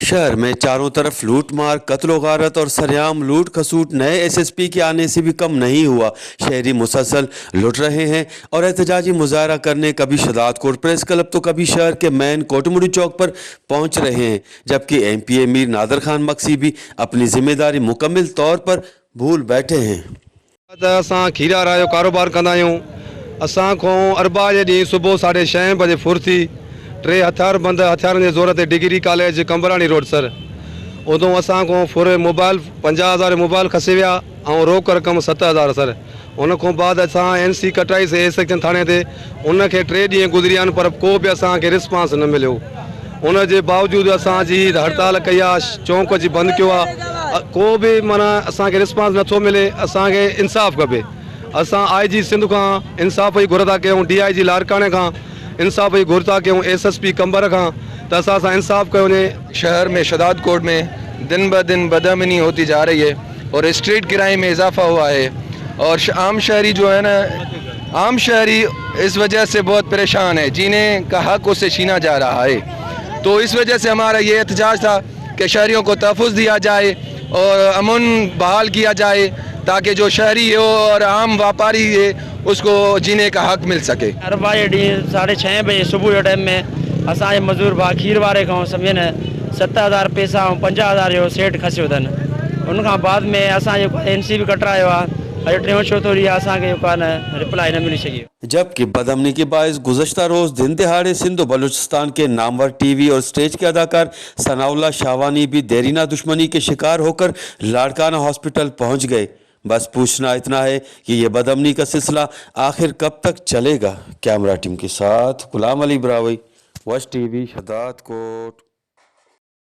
शहर में चारों तरफ लूट मार, कत्लो गारत और सरेआम लूट खसूट नए एसएसपी के आने से भी कम नहीं हुआ। शहरी मुसलसल लुट रहे हैं और एहतजाजी मुजाहरा करने कभी शदात कोट प्रेस क्लब तो कभी शहर के मैन कोटमुड़ी चौक पर पहुंच रहे हैं, जबकि एमपीए मीर नादर खान मक्सी भी अपनी जिम्मेदारी मुकम्मल तौर पर भूल बैठे हैं। असां खीरा रायो कारोबार कंदा आहियूं। असां खां अरबा जे ॾींहुं सुबुह 6:30 बजे फुर्ती 3 हथियारबंद हथियारनि जे ज़ोर ते डिग्री कॉलेज कंबराणी रोड सर उदों असां खां फुर मोबाइल 50,000 मोबाइल खसे विया ऐं रोक रक़म 7,000 सर। उन खां बाद असां NC कटाईसीं ए सेक्शन थाणे ते। उनखे 3 ॾींहं गुज़रिया आहिनि पर को बि असांखे रिस्पॉन्स न मिलियो। उन जे बावजूदि असांजी हड़ताल कई आहे, चौंक जी बंदि कयो आहे, को बि माना असांखे रिस्पॉन्स नथो मिले। असांखे इंसाफ़ खपे। असां IG सिंध खां इंसाफ़ ई घुरंदा कयूं, DIG लारकाणे खां इंसाफ़ ई घुरता कयूं, SSP कंबर खां त असां सां इंसाफ़ कयो वञे। शहर में शदात कोट में दिन ब दिन बदअमनी होती जा रही है और स्ट्रीट क्राइम में इजाफा हुआ है और आम शहरी जो है ना, आम शहरी इस वजह से बहुत परेशान है, जिन्हें का हक उसे छीना जा रहा है। तो इस वजह से हमारा ये एहतजाज था कि शहरियों को तहफ़्फ़ुज़ दिया जाए और अमन बहाल किया जाए ताकि जो शहरी है और आम व्यापारी है उसको जीने का हक मिल सके। अरबा जे ॾींहुं 6:30 बजे सुबुह जे टाइम में असांजे मज़दूर भाउ खीर वारे खां सम्झनि 7,000 पैसा ऐं 50,000 जो सेट खसियो अथनि। उनखां बाद में असां जेको NC बि कटरायो आहे, अॼु 3-4 ॾींहं असांखे जेको आहे न रिप्लाई न मिली सघी। जबकि बदअमनी के बायस गुज़श्ता रोज़ दिन दिहाड़े सिंध बलूचिस्तान के नामवर TV और स्टेज के अदाकार सनाउल्लाह शाहवानी भी देरीना दुश्मनी के शिकार होकर लाड़काना हॉस्पिटल पहुंच गए। बस पूछना इतना है कि ये बदअमनी का सिलसिला आखिर कब तक चलेगा। कैमरा टीम के साथ गुलाम अली ब्रावई, वश TV, शदात कोट।